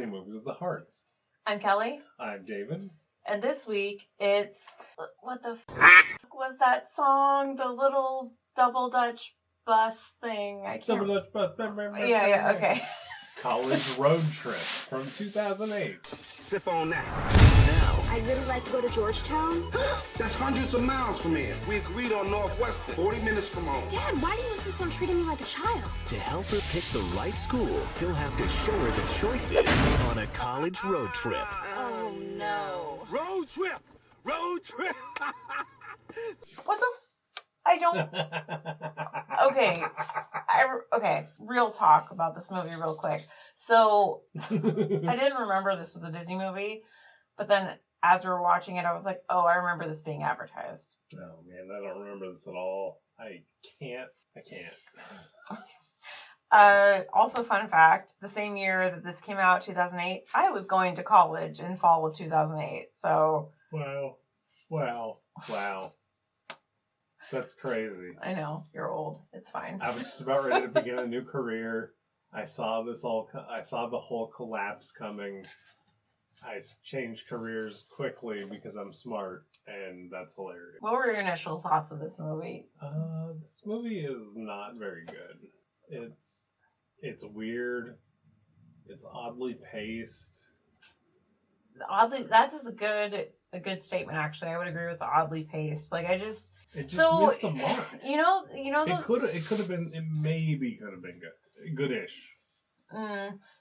Disney Movies with the Hearts. I'm Kelly. I'm David. And this week, it's... What the f*** was that song? The little double Dutch bus thing. I can't... Double Dutch bus. Yeah, okay. College Road Trip from 2008. Sip on that. Now. I'd really like to go to Georgetown. That's hundreds of miles from here. We agreed on Northwestern, 40 minutes from home. Dad, why do you insist on treating me like a child? To help her pick the right school, he'll have to show her the choices on a college road trip. Oh, no. Road trip! Road trip! What the I don't... Okay. Okay, real talk about this movie real quick. So, I didn't remember this was a Disney movie, but then as we were watching it, I was like, oh, I remember this being advertised. Oh, man, I don't remember this at all. I can't. Also, fun fact, the same year that this came out, 2008, I was going to college in fall of 2008, so... Wow. That's crazy. I know, you're old. It's fine. I was just about ready to begin a new career. I saw the whole collapse coming. I changed careers quickly because I'm smart, and that's hilarious. What were your initial thoughts of this movie? This movie is not very good. It's weird. It's oddly paced. That is a good statement, actually. I would agree with the oddly paced. Like, it just missed the mark. You know those... It could have been good. Goodish.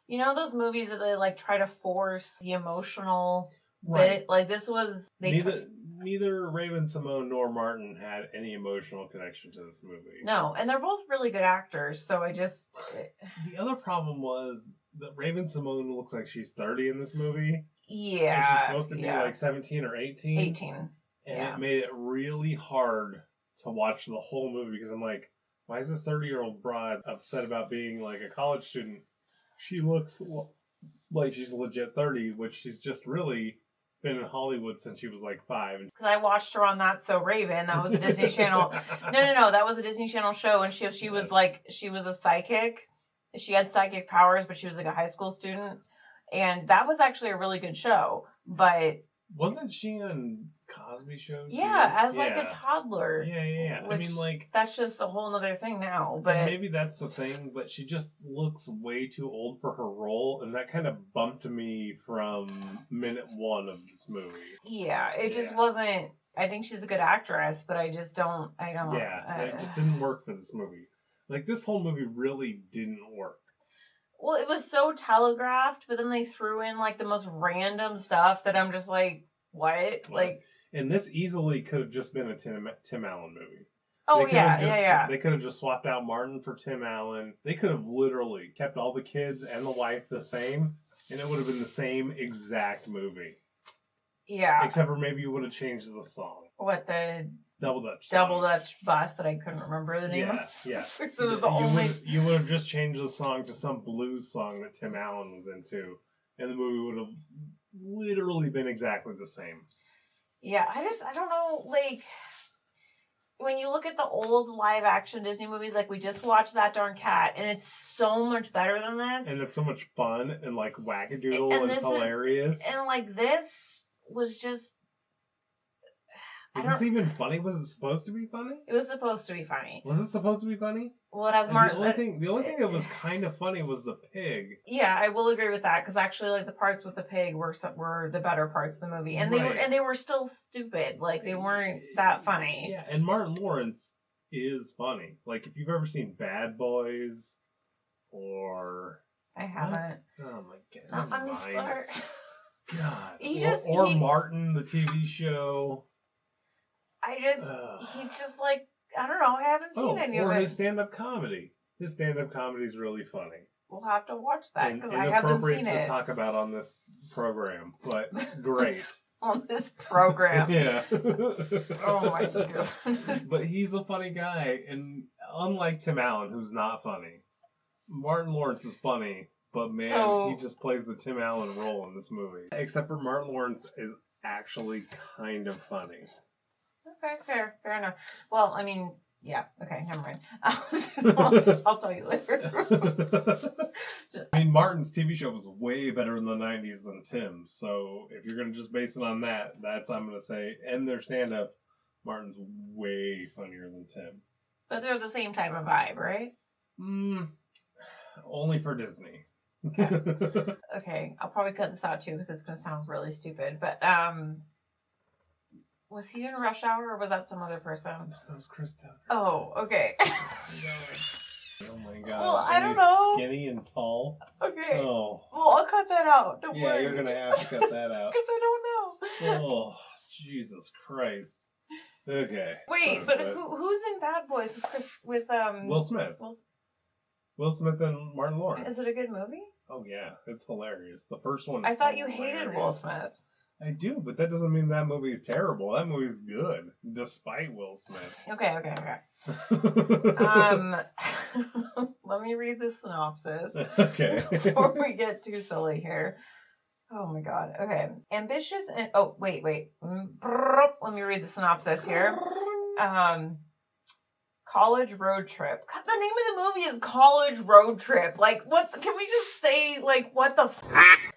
You know those movies that they like try to force the emotional bit? Like this was... Neither Raven-Symoné nor Martin had any emotional connection to this movie. No, and they're both really good actors, so I just... The other problem was that Raven-Symoné looks like she's 30 in this movie. Yeah. And she's supposed to be like 17 or 18. 18. And it made it really hard to watch the whole movie because I'm like, why is this 30-year-old broad upset about being like a college student? She looks like she's legit 30, which she's just really been in Hollywood since she was like 5. Because I watched her on That's So Raven. That was a Disney Channel. No. That was a Disney Channel show, and she was like, she was a psychic. She had psychic powers, but she was like a high school student. And that was actually a really good show. But... Wasn't she on Cosby Show too? Yeah, as like a toddler. Yeah. I mean, like... That's just a whole other thing now, but... Maybe that's the thing, but she just looks way too old for her role, and that kind of bumped me from minute one of this movie. Yeah, it just wasn't... I think she's a good actress, but I don't... Yeah, it just didn't work for this movie. Like, this whole movie really didn't work. Well, it was so telegraphed, but then they threw in, like, the most random stuff that I'm just like, what? Like... And this easily could have just been a Tim Allen movie. Oh, yeah. They could have just swapped out Martin for Tim Allen. They could have literally kept all the kids and the wife the same, and it would have been the same exact movie. Yeah. Except for maybe you would have changed the song. What, the... Double Dutch bus that I couldn't remember the name of. Yeah. It was the only... You would have just changed the song to some blues song that Tim Allen was into, and the movie would have literally been exactly the same. Yeah, I don't know, like, when you look at the old live-action Disney movies, like, we just watched That Darn Cat, and it's so much better than this. And it's so much fun and, like, wackadoodle and hilarious. And, like, this was just... Was this even funny? Was it supposed to be funny? It was supposed to be funny. Was it supposed to be funny? Well, it has Martin... The only thing that was kind of funny was the pig. Yeah, I will agree with that, because actually, like, the parts with the pig were the better parts of the movie. And they were still stupid. Like, they weren't that funny. Yeah, and Martin Lawrence is funny. Like, if you've ever seen Bad Boys, or... I haven't. What? Oh, my God. I'm sorry. God. Or Martin, the TV show... he's just like, I don't know, I haven't seen any of it. Or his stand-up comedy. His stand-up comedy is really funny. We'll have to watch that, because I haven't seen it. Inappropriate to talk about on this program, but great. On this program. Yeah. Oh my God. But he's a funny guy, and unlike Tim Allen, who's not funny, Martin Lawrence is funny, but man, he just plays the Tim Allen role in this movie. Except for Martin Lawrence is actually kind of funny. Okay, fair enough. Well, I mean, Yeah, okay, never mind. I'll tell you later. I mean, Martin's TV show was way better in the 90s than Tim's, so if you're going to just base it on that, I'm going to say, and their stand-up, Martin's way funnier than Tim. But they're the same type of vibe, right? Only for Disney. Okay. Okay, I'll probably cut this out too because it's going to sound really stupid, but was he in Rush Hour or was that some other person? That was Chris Tucker. Oh, okay. Oh my god. Well, I don't know. Skinny and tall. Okay. Oh. Well, I'll cut that out. Don't worry. Yeah, you're going to have to cut that out. Because I don't know. Oh, Jesus Christ. Okay. Wait, but who's in Bad Boys with Will Smith. Will Smith and Martin Lawrence. Is it a good movie? Oh yeah, it's hilarious. The first one is I thought you hilarious. hated Will Smith. I do, but that doesn't mean that movie's terrible. That movie's good, despite Will Smith. Okay. Let me read the synopsis. Okay. Before we get too silly here. Oh my god. Okay. Ambitious and wait. Let me read the synopsis here. College road trip. God, the name of the movie is College Road Trip. Like, what? Can we just say, like, what the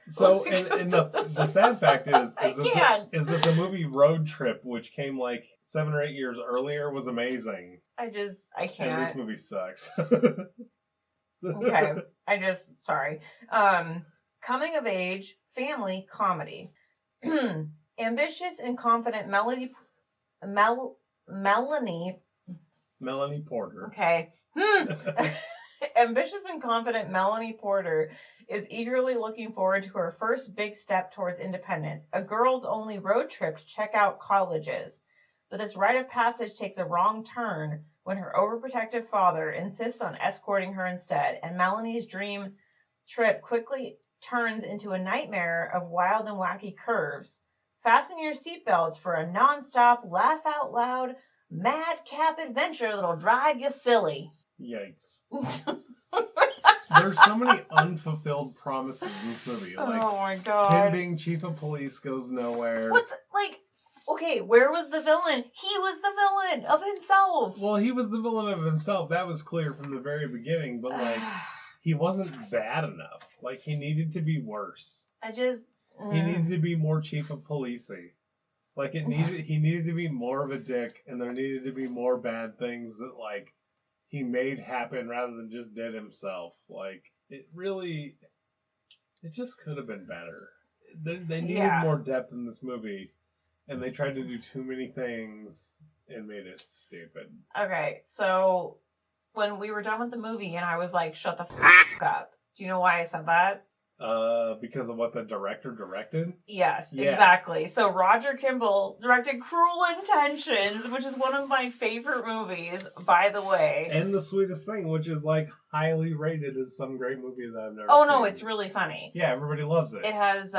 So, and the sad fact is that the movie Road Trip, which came like 7 or 8 years earlier, was amazing. I can't. And this movie sucks. Okay. Sorry. Coming of age, family, comedy. Ambitious and confident Melanie Porter. Okay. Ambitious and confident Melanie Porter is eagerly looking forward to her first big step towards independence, a girls' only road trip to check out colleges. But this rite of passage takes a wrong turn when her overprotective father insists on escorting her instead, and Melanie's dream trip quickly turns into a nightmare of wild and wacky curves. Fasten your seatbelts for a non-stop, laugh-out-loud, madcap adventure that'll drive you silly. Yikes. There's so many unfulfilled promises in this movie. Like, oh my god. him being chief of police goes nowhere. Okay, where was the villain? He was the villain of himself. Well, he was the villain of himself. That was clear from the very beginning, but like, he wasn't bad enough. Like, he needed to be worse. He needed to be more chief of policing. Like, he needed to be more of a dick, and there needed to be more bad things that, like, he made happen rather than just did himself. Like, it just could have been better. They needed more depth in this movie, and they tried to do too many things and made it stupid. Okay, so when we were done with the movie and I was like, shut the f*** up. Do you know why I said that? Because of what the director directed? Yes, exactly. So Roger Kimball directed Cruel Intentions, which is one of my favorite movies, by the way. And The Sweetest Thing, which is like highly rated as some great movie that I've never seen. Oh no, it's really funny. Yeah, everybody loves it. It has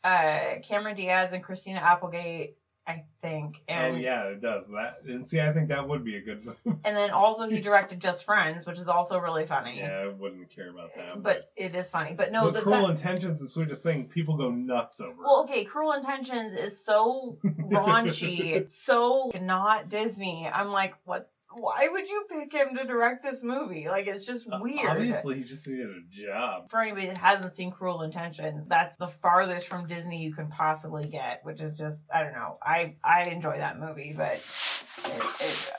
Cameron Diaz and Christina Applegate, I think. And, oh yeah, it does. And see, I think that would be a good movie. And then also he directed Just Friends, which is also really funny. Yeah, I wouldn't care about that. But it is funny. But no, Cruel Intentions and Sweetest Thing, people go nuts over. Well, okay, Cruel Intentions is so raunchy. It's so not Disney. I'm like, what? Why would you pick him to direct this movie? Like, it's just weird. Obviously, he just needed a job. For anybody that hasn't seen Cruel Intentions, that's the farthest from Disney you can possibly get, which is just, I don't know. I enjoy that movie, but...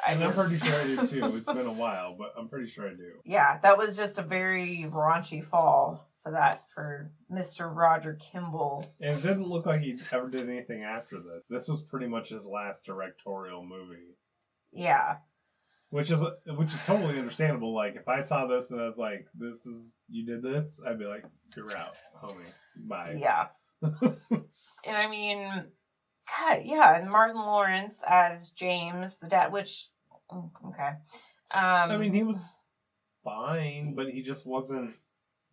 I'm pretty sure I do, too. It's been a while, but I'm pretty sure I do. Yeah, that was just a very raunchy fall for Mr. Roger Kimball. And it didn't look like he ever did anything after this. This was pretty much his last directorial movie. Yeah. Which is totally understandable. Like, if I saw this and I was like, you did this, I'd be like, you're out, homie. Bye. Yeah. And I mean, God, yeah, and Martin Lawrence as James, the dad, which, okay. I mean, he was fine, but he just wasn't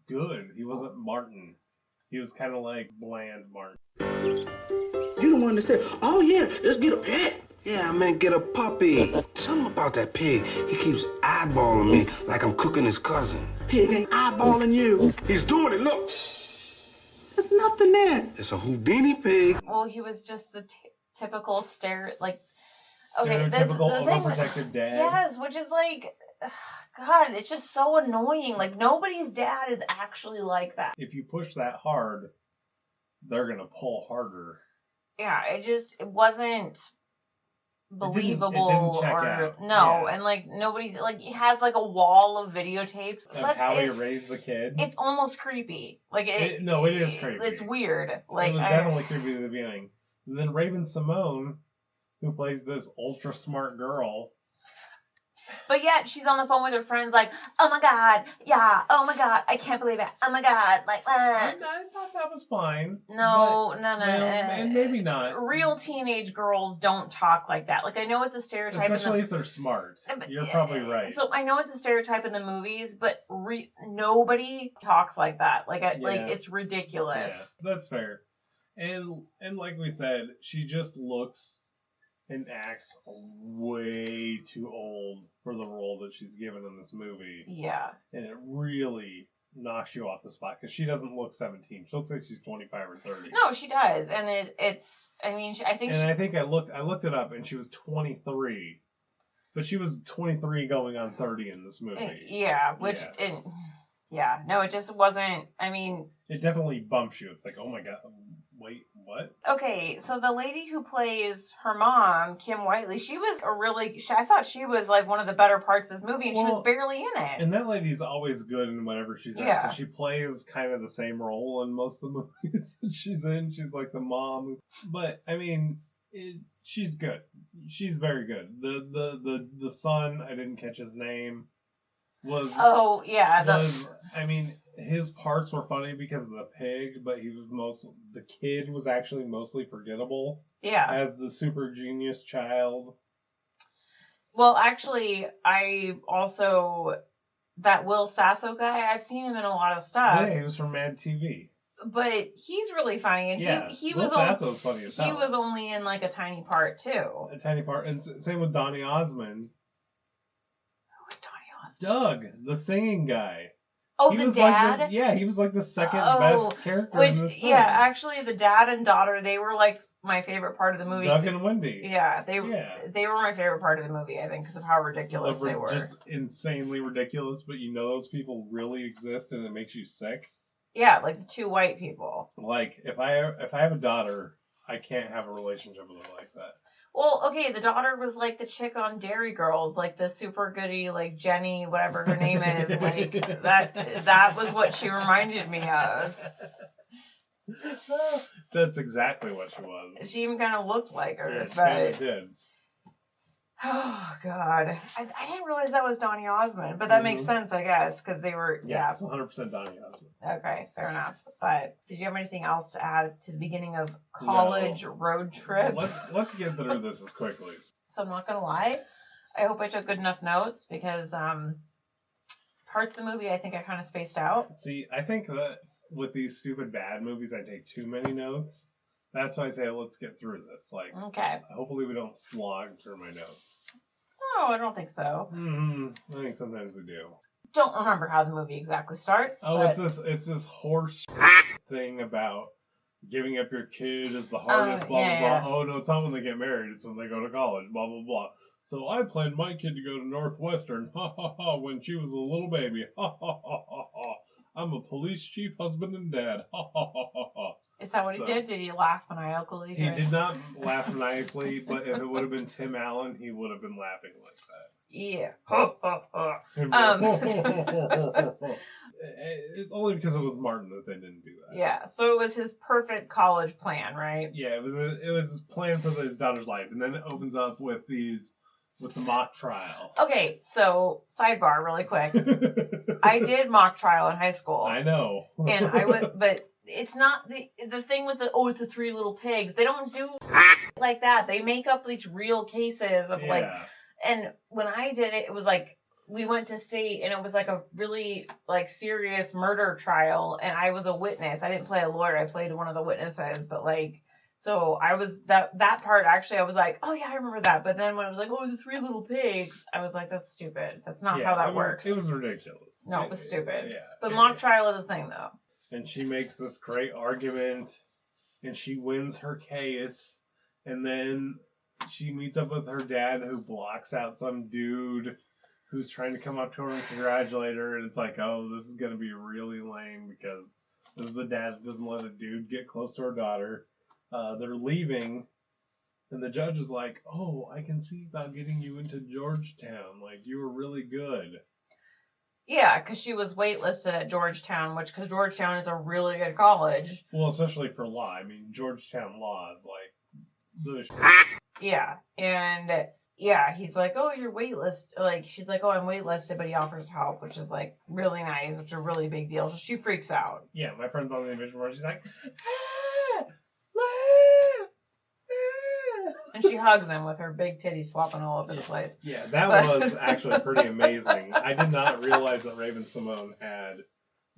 good. He wasn't Martin. He was kind of like bland Martin. You the one that said, oh yeah, let's get a pet. Yeah, I meant get a puppy. Something about that pig. He keeps eyeballing me like I'm cooking his cousin. Pig ain't eyeballing you. He's doing it, look. There's nothing there. It's a Houdini pig. Well, he was just the typical Okay, stereotypical the thing, overprotective dad. yes, which is like, God, it's just so annoying. Like, nobody's dad is actually like that. If you push that hard, they're gonna pull harder. Yeah, it wasn't believable. It didn't check or out. no, Yeah. and like nobody's like, he has like a wall of videotapes Of how he raised the kid. It's almost creepy. Like it is creepy. It's weird. Like it was definitely creepy at the beginning. And then Raven Simone, who plays this ultra smart girl. But yet she's on the phone with her friends like, oh my God, yeah, oh my God, I can't believe it, oh my God, like, I thought that was fine. No. And maybe not. Real teenage girls don't talk like that. Like, I know it's a stereotype. Especially if they're smart. You're probably right. So I know it's a stereotype in the movies, but nobody talks like that. Like, like it's ridiculous. Yeah, that's fair. And like we said, she just looks and acts way too old for the role that she's given in this movie. Yeah. And it really knocks you off the spot because she doesn't look 17. She looks like she's 25 or 30. No, she does, and it's. I mean, I think. And I think I looked it up, and she was 23, but she was 23 going on 30 in this movie. Yeah, no, it just wasn't. I mean, it definitely bumps you. It's like, oh my God, wait, what? Okay, so the lady who plays her mom, Kim Whiteley, she was I thought she was like one of the better parts of this movie, and she was barely in it. And that lady's always good in whatever she's in. Yeah. She plays kind of the same role in most of the movies that she's in. She's like the mom. But, I mean, she's good. She's very good. The son, I didn't catch his name, was... Oh, yeah. I mean... His parts were funny because of the pig, but the kid was actually mostly forgettable. Yeah. As the super genius child. Well, actually, I also, that Will Sasso guy, I've seen him in a lot of stuff. Yeah, he was from Mad TV. But he's really funny, and he Will was Sasso's funny as hell. He was only in like a tiny part too. A tiny part, and same with Donny Osmond. Who was Donny Osmond? Doug, the singing guy. Oh, he the dad? He was like the second best character in this thing. Yeah, actually, the dad and daughter, they were like my favorite part of the movie. Doug and Wendy. Yeah, they were my favorite part of the movie, I think, because of how ridiculous they were. Just insanely ridiculous, but you know those people really exist and it makes you sick. Yeah, like the two white people. Like, if I have a daughter, I can't have a relationship with her like that. Well, okay, the daughter was like the chick on Dairy Girls, like the super goody, like Jenny, whatever her name is. Like that was what she reminded me of. That's exactly what she was. She even kind of looked like her. Yeah, she kind of did. Oh, God. I didn't realize that was Donny Osmond, but that makes sense, I guess, because they were, Yeah, it's 100% Donny Osmond. Okay, fair enough. But did you have anything else to add to the beginning of College Road Trip? Let's get through this as quickly. So I'm not going to lie. I hope I took good enough notes, because parts of the movie I think I kind of spaced out. See, I think that with these stupid bad movies, I take too many notes. That's why I say let's get through this. Like, okay. Hopefully we don't slog through my notes. No, I don't think so. I think sometimes we do. Don't remember how the movie exactly starts. Oh, it's this horse thing about giving up your kid is the hardest, blah, blah, blah. Oh, no, it's not when they get married. It's when they go to college, blah, blah, blah. So I planned my kid to go to Northwestern, when she was a little baby. I'm a police chief, husband, and dad. Is that what he did? Did he laugh maniacally? He did not laugh maniacally, but if it would have been Tim Allen, he would have been laughing like that. Yeah. It's only because it was Martin that they didn't do that. Yeah, so it was his perfect college plan, right? Yeah, it was his plan for his daughter's life, and then it opens up with the mock trial. Okay, so sidebar really quick. I did mock trial in high school. I know. And I went, but it's not the thing with it's the Three Little Pigs. They don't do like that. They make up these real cases of like, and when I did it, it was like, we went to state and it was like a really like serious murder trial, and I was a witness. I didn't play a lawyer. I played one of the witnesses, but like, so I was that part actually, I was like, oh yeah, I remember that. But then when it was like, oh, the Three Little Pigs, I was like, that's stupid. That's not how that works. It was ridiculous. No, it was stupid. Yeah. But mock trial is a thing though. And she makes this great argument, and she wins her case, and then she meets up with her dad, who blocks out some dude who's trying to come up to her and congratulate her, and it's like, oh, this is gonna be really lame because this is the dad that doesn't let a dude get close to her daughter. They're leaving, and the judge is like, oh, I can see about getting you into Georgetown. Like, you were really good. Yeah, because she was waitlisted at Georgetown, because Georgetown is a really good college. Well, especially for law. I mean, Georgetown law is like the Yeah, and yeah, he's like, oh, you're waitlisted. Like, she's like, oh, I'm waitlisted, but he offers help, which is like really nice, which is a really big deal. So she freaks out. Yeah, my friend's on the division board. She's like, And she hugs him with her big titties flopping all over the place. Yeah, that was actually pretty amazing. I did not realize that Raven Simone had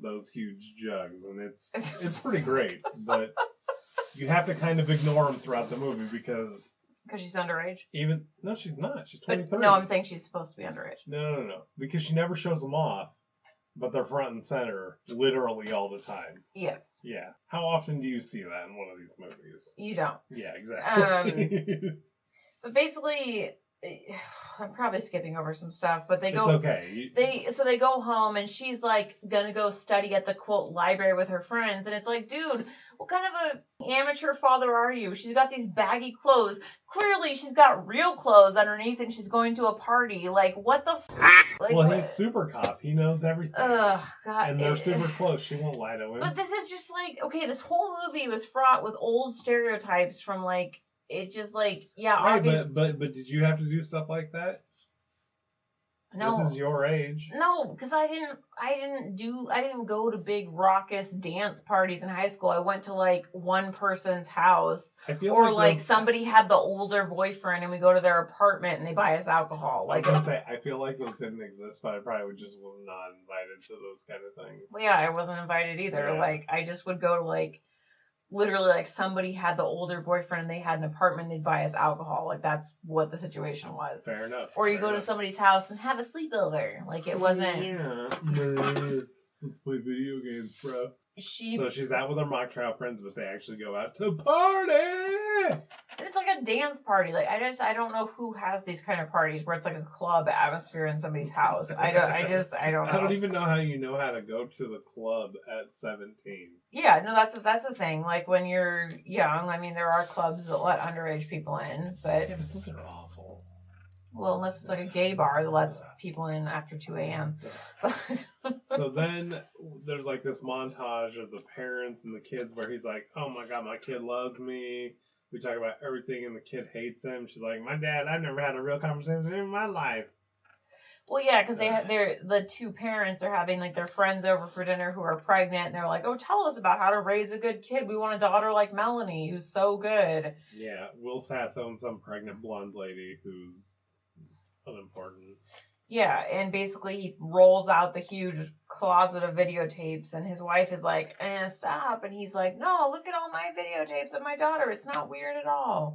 those huge jugs, and it's pretty great. But you have to kind of ignore them throughout the movie because she's underage. No, she's not. She's 23. No, I'm saying she's supposed to be underage. No. Because she never shows them off, but they're front and center literally all the time. Yes. Yeah. How often do you see that in one of these movies? You don't. Yeah, exactly. But basically, I'm probably skipping over some stuff, but they go. It's okay. They go home, and she's like gonna go study at the quote library with her friends, and it's like, dude, what kind of a amateur father are you? She's got these baggy clothes. Clearly, she's got real clothes underneath, and she's going to a party. Like, what the? Like, well, he's super cop. He knows everything. Ugh, God. And they're super close. She won't lie to him. But this is just like, okay, this whole movie was fraught with old stereotypes from like. It's just like, yeah, right, obvious. but did you have to do stuff like that? No. This is your age. No, because I didn't go to big raucous dance parties in high school. I went to like one person's house, I feel like somebody had the older boyfriend, and we go to their apartment and they buy us alcohol. Like, I feel like those didn't exist, but I probably just was not invited to those kind of things. Well, yeah, I wasn't invited either. Yeah. Like, I just would go to like. Literally, like, somebody had the older boyfriend and they had an apartment, they'd buy us alcohol. Like, that's what the situation was. Fair enough. Or you go to somebody's house and have a sleepover. Like, it wasn't... Yeah. Let's play video games, bro. So she's out with her mock trial friends, but they actually go out to party! And it's like a dance party. Like, I don't know who has these kind of parties where it's like a club atmosphere in somebody's house. I don't know. I don't even know how you know how to go to the club at 17. Yeah, no, that's the thing. Like, when you're young, I mean, there are clubs that let underage people in, but... Yeah, but those are awful. Well, unless it's like a gay bar that lets people in after 2 a.m. So then there's like this montage of the parents and the kids where he's like, oh my God, my kid loves me. We talk about everything and the kid hates him. She's like, my dad, I've never had a real conversation in my life. Well, yeah, because the two parents are having like their friends over for dinner who are pregnant, and they're like, "Oh, tell us about how to raise a good kid. We want a daughter like Melanie, who's so good." Yeah, Will Sass owns some pregnant blonde lady who's unimportant. Yeah, and basically he rolls out the huge closet of videotapes, and his wife is like, stop. And he's like, no, look at all my videotapes of my daughter. It's not weird at all.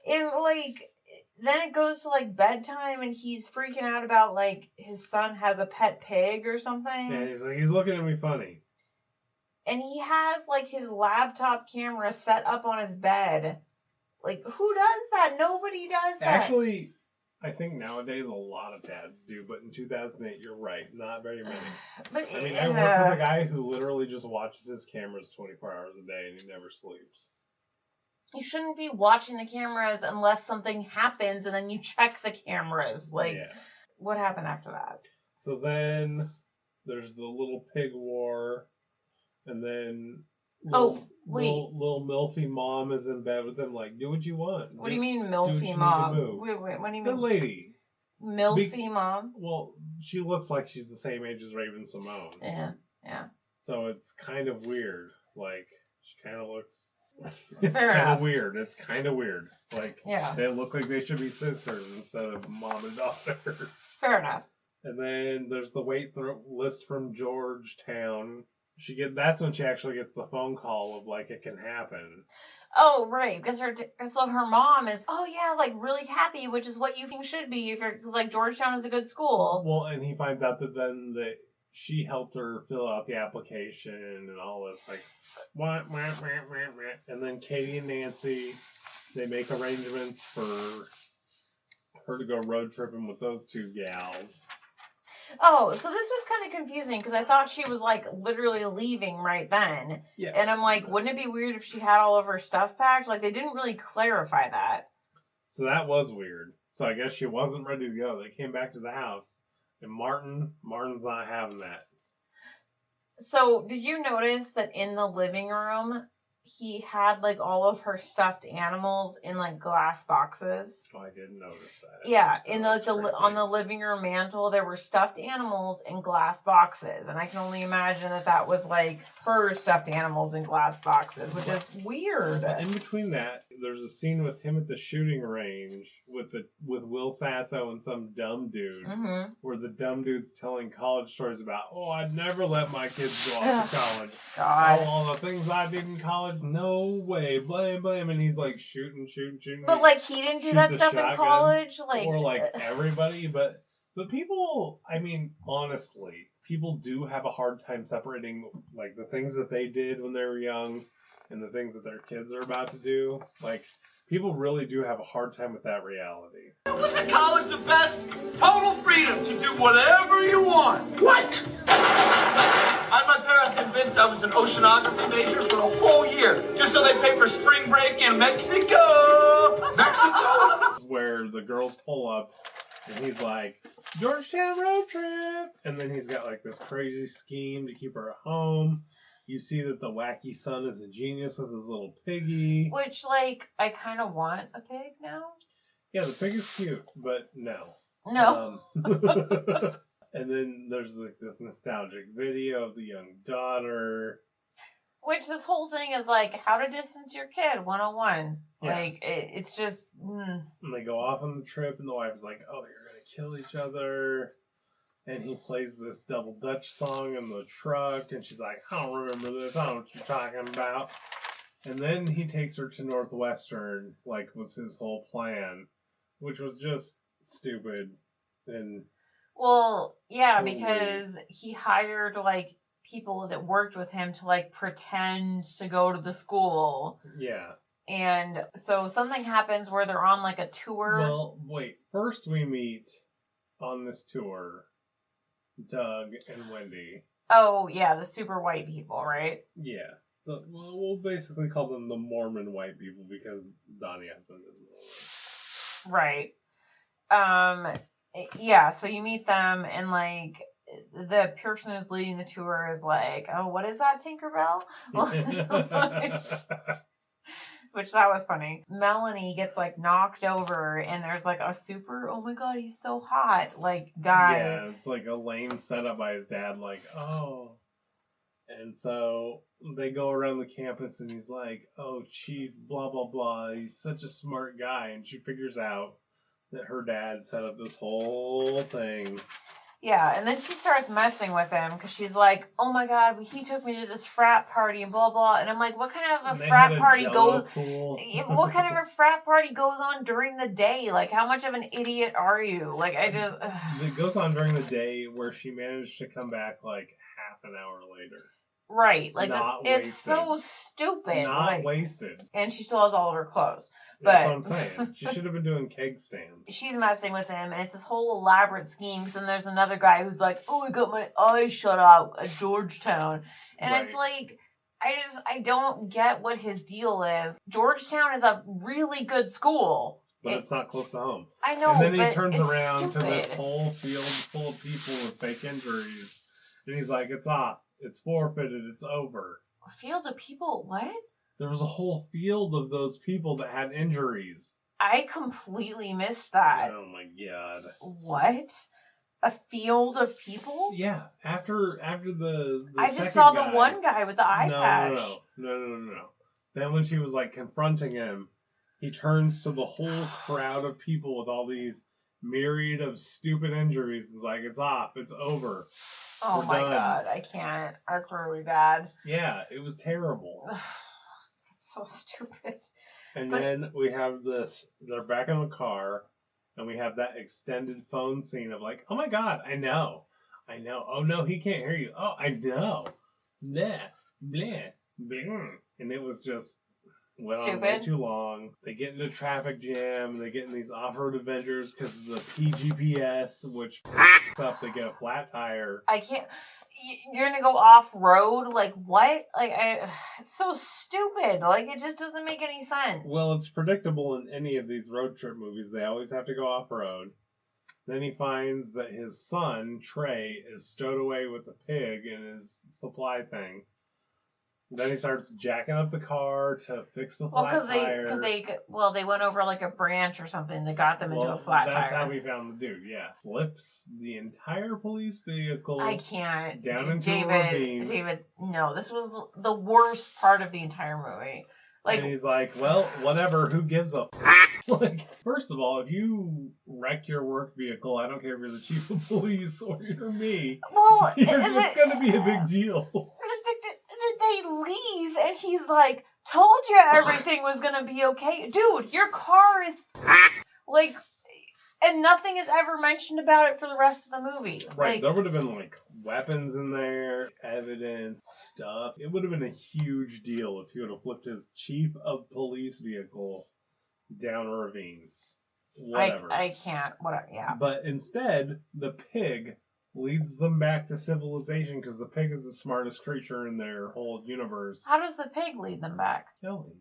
And like, then it goes to like bedtime, and he's freaking out about like his son has a pet pig or something. Yeah, he's like, he's looking at me funny. And he has like his laptop camera set up on his bed. Like, who does that? Nobody does that. Actually, I think nowadays a lot of dads do, but in 2008, you're right, not very many. But, I mean, I work with a guy who literally just watches his cameras 24 hours a day, and he never sleeps. You shouldn't be watching the cameras unless something happens, and then you check the cameras. Like, yeah. What happened after that? So then there's the little pig war, and then... Little Milfy mom is in bed with him, like, do what you want. What do you mean, Milfy mom? Wait, what do you mean? The lady. Milfy mom? Well, she looks like she's the same age as Raven Simone. Yeah. So it's kind of weird. Like, she kind of looks... It's kind of weird. It's kind of weird. Like, they look like they should be sisters instead of mom and daughter. Fair enough. And then there's the wait list from Georgetown. That's when she actually gets the phone call of like it can happen. Oh, right, because her mom is like really happy, which is what you think should be if you're like Georgetown is a good school. Well, and he finds out that then she helped her fill out the application and all this, like, what, and then Katie and Nancy, they make arrangements for her to go road tripping with those two gals. Oh, so this was kind of confusing because I thought she was like literally leaving right then. Yeah. And I'm like, wouldn't it be weird if she had all of her stuff packed? Like, they didn't really clarify that. So that was weird. So I guess she wasn't ready to go. They came back to the house, and Martin's not having that. So did you notice that in the living room, he had like all of her stuffed animals in like glass boxes? Oh, I didn't notice that. Yeah, in on the living room mantle, there were stuffed animals in glass boxes, and I can only imagine that was like her stuffed animals in glass boxes, which is weird. In between that, there's a scene with him at the shooting range with Will Sasso and some dumb dude, where the dumb dude's telling college stories about, I'd never let my kids go off to college. God. All the things I did in college, no way, blame, and he's like shooting. But like he didn't do that stuff in college, like or like everybody, but people, I mean, honestly, people do have a hard time separating like the things that they did when they were young and the things that their kids are about to do. Like, people really do have a hard time with that reality. Wasn't college the best? Total freedom to do whatever you want. What? I had my parents convinced I was an oceanography major for a whole year, just so they pay for spring break in Mexico. Mexico? Where the girls pull up and he's like, Georgetown road trip, and then he's got like this crazy scheme to keep her at home. You see that the wacky son is a genius with his little piggy. Which, like, I kind of want a pig now. Yeah, the pig is cute, but no. No. And then there's like this nostalgic video of the young daughter. Which this whole thing is like, how to distance your kid 101. Yeah. Like, it's just... And they go off on the trip, and the wife's like, you're going to kill each other. And he plays this double Dutch song in the truck, and she's like, I don't remember this, I don't know what you're talking about. And then he takes her to Northwestern, like was his whole plan, which was just stupid. And well, yeah, totally. Because he hired, like, people that worked with him to, like, pretend to go to the school. Yeah. And so something happens where they're on, like, a tour. Well, wait, first we meet on this tour Doug and Wendy. Oh, yeah, the super white people, right? Yeah. We'll basically call them the Mormon white people because Donnie Osmond is Mormon. Right. Yeah, so you meet them and, like, the person who's leading the tour is like, oh, what is that, Tinkerbell? Which, that was funny. Melanie gets, like, knocked over, and there's, like, a super, oh my god, he's so hot, like, guy. Yeah, it's like a lame setup by his dad, like, oh. And so they go around the campus, and he's like, oh, chief, blah, blah, blah. He's such a smart guy. And she figures out that her dad set up this whole thing. Yeah, and then she starts messing with him because she's like, oh my god, he took me to this frat party and blah blah. And I'm like, what kind of a frat party goes? What kind of a frat party goes on during the day? Like, how much of an idiot are you? Like, I just. It goes on during the day where she managed to come back like half an hour later. Right, like it's so stupid. Not wasted. And she still has all of her clothes. That's what I'm saying. She should have been doing keg stands. She's messing with him, and it's this whole elaborate scheme. And there's another guy who's like, oh, I got my eyes shut out at Georgetown. And It's like, I don't get what his deal is. Georgetown is a really good school. But it's not close to home. I know, and then he turns around stupid. to this whole field full of people with fake injuries. And he's like, it's off. It's forfeited. It's over. A field of people? What? There was a whole field of those people that had injuries. I completely missed that. Oh my god. What? A field of people? Yeah. After the I just saw the one guy with the eye patch. No. Then when she was like confronting him, he turns to the whole crowd of people with all these myriad of stupid injuries and is like, it's off. It's over. Oh We're my done. god, I can't. That's really bad. Yeah, it was terrible. It's so stupid. And then we have this, they're back in the car, and we have that extended phone scene of like, oh my god, I know. I know. Oh, no, he can't hear you. Oh, I know. Blah, blah, blah. And it was just went on way Stupid. too long. They get into traffic jam. They get in these off-road adventures because of the PGPS, which up. They get a flat tire. I can't. You're gonna go off road? Like what? Like it's so stupid. Like it just doesn't make any sense. Well, it's predictable in any of these road trip movies. They always have to go off road. Then he finds that his son Trey is stowed away with the pig in his supply thing. Then he starts jacking up the car to fix the flat tire. They went over like a branch or something that got them into a flat tire. That's how we found the dude. Yeah, flips the entire police vehicle. I can't. Down into a ravine. David, no, this was the worst part of the entire movie. Like, and he's like, well, whatever. Who gives a like? First of all, if you wreck your work vehicle, I don't care if you're the chief of police or you're me. Well, it's going to be a big deal. They leave and he's like, told you everything was gonna be okay. Dude, your car is like, and nothing is ever mentioned about it for the rest of the movie. Right, like, there would have been like weapons in there, evidence, stuff. It would have been a huge deal if he would have flipped his chief of police vehicle down a ravine. Whatever. I can't. Whatever. Yeah. But instead, the pig leads them back to civilization because the pig is the smartest creature in their whole universe. How does the pig lead them back? Killing.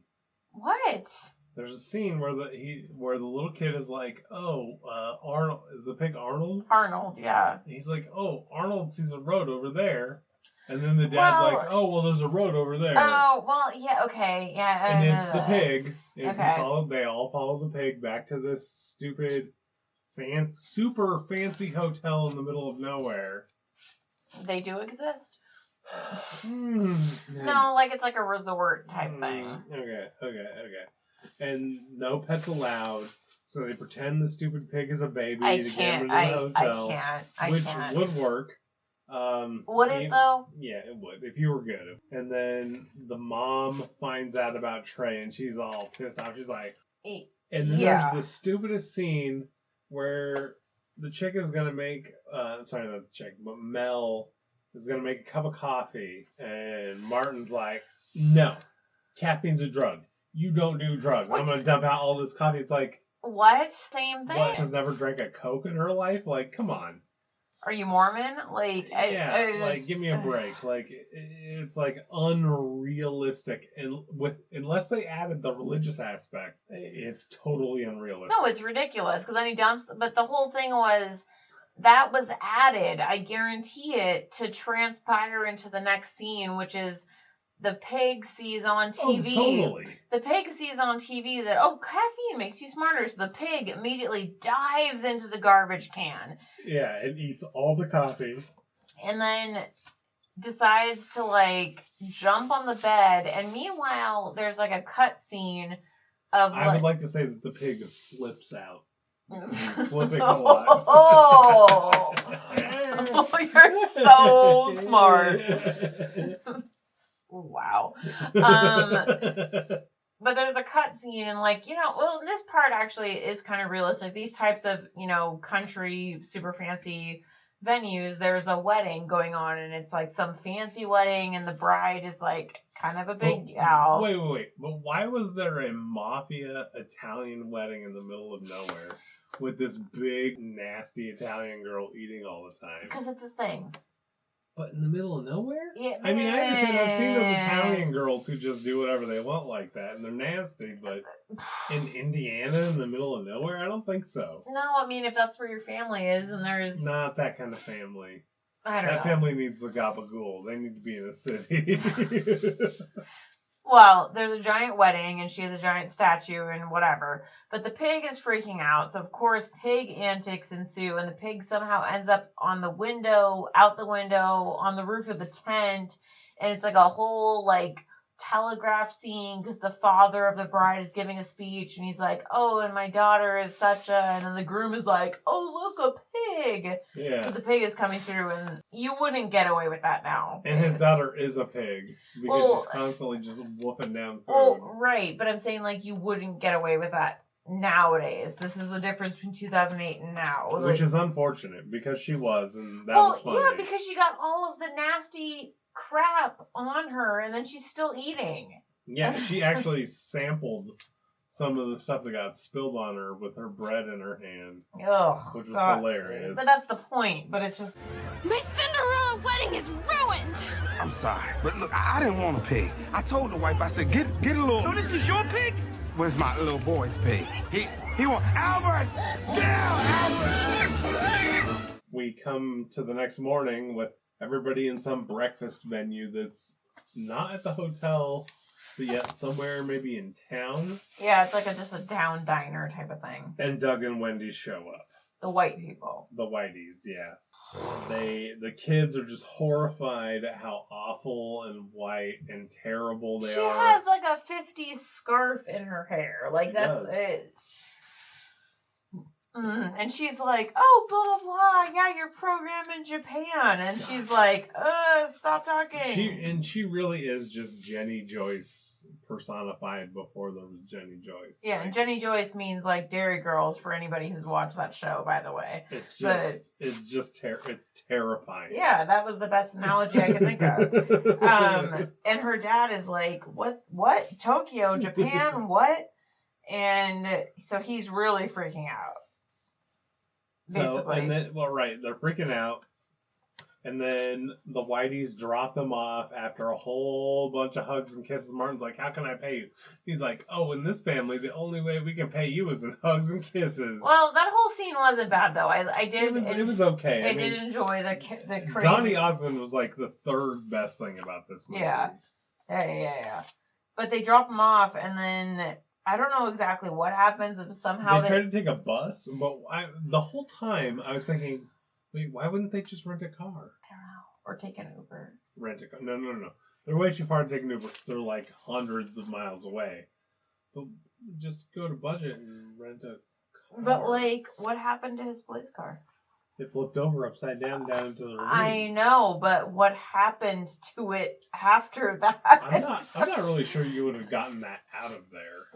What? There's a scene where the little kid is like, "Oh, Arnold is the pig Arnold?" Arnold, yeah. He's like, "Oh, Arnold sees a road over there," and then the dad's like, "Oh, well, there's a road over there." Oh, well, yeah, okay, yeah. And it's the pig. And Okay. They all follow the pig back to this stupid, super fancy hotel in the middle of nowhere. They do exist. No, No, like it's like a resort type thing. Okay. And no pets allowed, so they pretend the stupid pig is a baby to get him into the hotel. Which would work. Would it though? Yeah, it would if you were good. And then the mom finds out about Trey, and she's all pissed off. She's like, and then there's the stupidest scene where the chick is gonna make. Sorry, not the chick, but Mel is gonna make a cup of coffee, and Martin's like, "No, caffeine's a drug. You don't do drugs. I'm gonna dump out all this coffee." It's like, what? Same thing. What? She's never drank a Coke in her life? Like, come on. Are you Mormon? Like, like, give me a break. Like, it's like unrealistic, and unless they added the religious aspect, it's totally unrealistic. No, it's ridiculous because then he dumps. But the whole thing was that was added. I guarantee it to transpire into the next scene, which is the pig sees on TV. Oh, totally. The pig sees on TV that caffeine makes you smarter. So the pig immediately dives into the garbage can. Yeah, it eats all the coffee. And then decides to like jump on the bed. And meanwhile, there's like a cut scene of. I would like to say that the pig flips out. Flipping a lot. Oh, you're so smart. Wow. But there's a cut scene and this part actually is kind of realistic. These types of, country, super fancy venues, there's a wedding going on and it's like some fancy wedding and the bride is like kind of a big gal. Wait. But why was there a mafia Italian wedding in the middle of nowhere with this big, nasty Italian girl eating all the time? Because it's a thing. But in the middle of nowhere? Yeah. I mean, I understand. I've seen those Italian girls who just do whatever they want like that, and they're nasty, but in Indiana, in the middle of nowhere? I don't think so. No, I mean, if that's where your family is, and there's... Not that kind of family. I don't know. That family needs the gabagool. They need to be in a city. Well, there's a giant wedding, and she has a giant statue and whatever. But the pig is freaking out. So, of course, pig antics ensue. And the pig somehow ends up on the window, out the window, on the roof of the tent. And it's like a whole, telegraph scene because the father of the bride is giving a speech. And he's like, oh, and my daughter is such a... And then the groom is like, oh, look, a pig. Yeah. So the pig is coming through, and you wouldn't get away with that now. And his daughter is a pig because she's constantly just wolfing down food. Well, right, but I'm saying, you wouldn't get away with that nowadays. This is the difference between 2008 and now. Which is unfortunate because she was, and that was funny. Yeah, because she got all of the nasty crap on her, and then she's still eating. Yeah, she actually sampled some of the stuff that got spilled on her with her bread in her hand. Ugh, which was hilarious. But that's the point. But it's just... My Cinderella wedding is ruined! I'm sorry, but look, I didn't want a pig. I told the wife, I said, get a little... So this is your pig? Where's my little boy's pig? He want... Albert! Albert! We come to the next morning with everybody in some breakfast menu that's not at the hotel, but yet somewhere maybe in town. Yeah, it's like just a down diner type of thing. And Doug and Wendy show up. The white people. The whiteys, yeah. The kids are just horrified at how awful and white and terrible they are. She has like a 50s scarf in her hair. Like, that's it. And she's like, oh, blah, blah, blah. Yeah, your program in Japan. And she's like, stop talking. She really is just Jenny Joyce personified before there was Jenny Joyce. Yeah, and Jenny Joyce means like Dairy Girls for anybody who's watched that show, by the way. It's terrifying. Yeah, that was the best analogy I could think of. And her dad is like, what? Tokyo, Japan, what? And so he's really freaking out. Basically. So, and then, they're freaking out. And then the whiteys drop them off after a whole bunch of hugs and kisses. Martin's like, how can I pay you? He's like, oh, in this family, the only way we can pay you is in hugs and kisses. Well, that whole scene wasn't bad, though. I did. It was okay. I did enjoy the crazy. Donny Osmond was like the third best thing about this movie. Yeah. But they drop him off, and then I don't know exactly what happens. If somehow they tried to take a bus, but the whole time I was thinking, wait, why wouldn't they just rent a car? I don't know. Or take an Uber. Rent a car. No. They're way too far to take an Uber because they're like hundreds of miles away. But just go to Budget and rent a car. But like, what happened to his police car? It flipped over upside down into the ravine. I know, but what happened to it after that? I'm not really sure you would have gotten that out of there.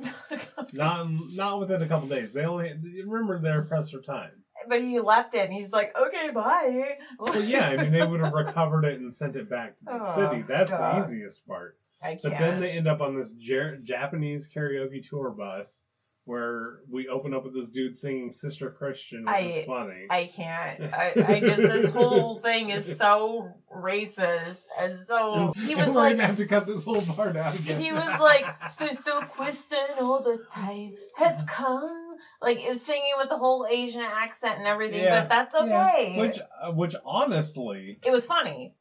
not within a couple days. They remember they're pressed for time. But he left it, and he's like, okay, bye. Well, yeah, I mean, they would have recovered it and sent it back to the city. That's the easiest part. I can't. But then they end up on this Japanese karaoke tour bus where we open up with this dude singing Sister Christian, which is funny. I can't. I just, this whole thing is so racist, and so he was we're like, gonna have to cut this whole part out again. He was like, Sister Christian all the time has come. Like, it was singing with the whole Asian accent and everything, but that's okay. Yeah. Which honestly, it was funny.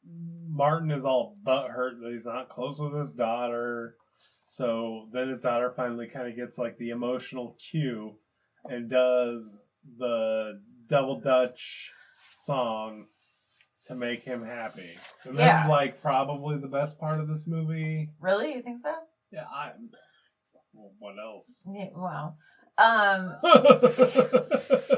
Martin is all butthurt that he's not close with his daughter. So then his daughter finally kind of gets like the emotional cue and does the Double Dutch song to make him happy. And this is like probably the best part of this movie. Really? You think so? Yeah. Well, what else? Yeah, well.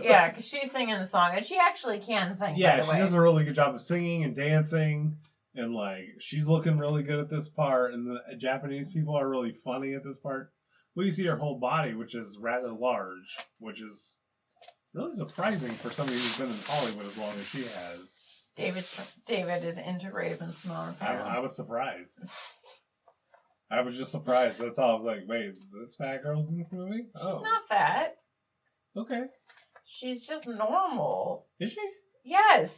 Yeah, because she's singing the song, and she actually can sing. Yeah, by the way. She does a really good job of singing and dancing, and like she's looking really good at this part. And the Japanese people are really funny at this part. Well, you see her whole body, which is rather large, which is really surprising for somebody who's been in Hollywood as long as she has. David is into Raven-Symoné. I was surprised. I was just surprised. That's all. I was like, wait, this fat girl's in this movie? She's not fat. Okay. She's just normal. Is she? Yes.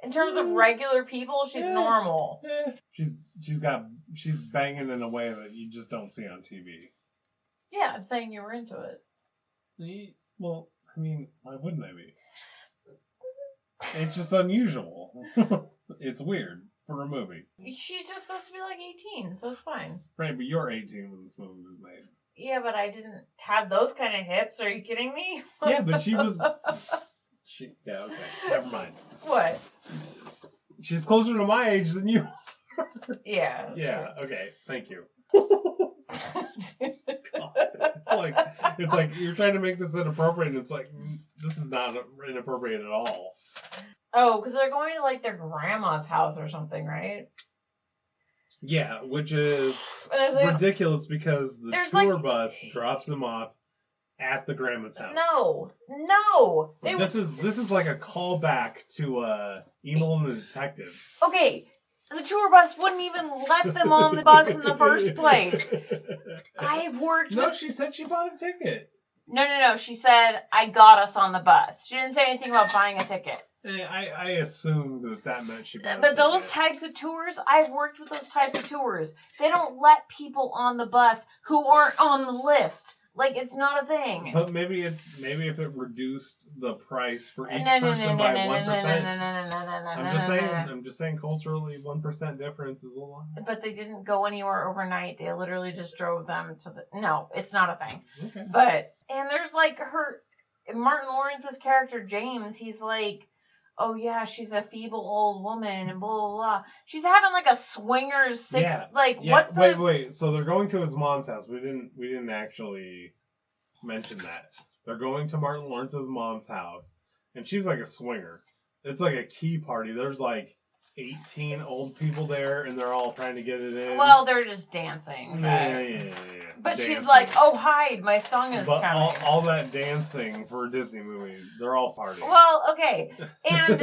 In terms of regular people, she's normal. She's banging in a way that you just don't see on TV. Yeah, I'm saying you were into it. Well, I mean, why wouldn't I be? It's just unusual. It's weird. For a movie. She's just supposed to be like 18, so it's fine. Right, but you're 18 when this movie was made. Yeah, but I didn't have those kind of hips. Are you kidding me? Yeah, but she was... Yeah, okay. Never mind. What? She's closer to my age than you are. Yeah. Yeah, true. Okay. Thank you. It's like you're trying to make this inappropriate, and it's like, this is not inappropriate at all. Oh, because they're going to, like, their grandma's house or something, right? Yeah, which is ridiculous because the tour bus drops them off at the grandma's house. No. This is like a callback to Evil and the Detectives. Okay, the tour bus wouldn't even let them on the bus in the first place. I've worked with... No, she said she bought a ticket. No. She said, I got us on the bus. She didn't say anything about buying a ticket. I assumed that meant she bought a But ticket. those types of tours, I've worked with those types of tours. They don't let people on the bus who aren't on the list. Like, it's not a thing. But maybe if it reduced the price for each person by 1%. I'm just saying culturally 1% difference is a lot. But they didn't go anywhere overnight. They literally just drove them to the... No, it's not a thing. Okay. And there's like Martin Lawrence's character, James, he's like, oh yeah, she's a feeble old woman and blah, blah, blah. She's having like a swingers what the... Wait. So they're going to his mom's house. We didn't actually mention that. They're going to Martin Lawrence's mom's house. And she's like a swinger. It's like a key party. There's like 18 old people there and they're all trying to get it in. Well, they're just dancing. Yeah. But dancing. She's like, oh, hide, my song is coming. All that dancing for Disney movies, they're all partying. Well, okay. And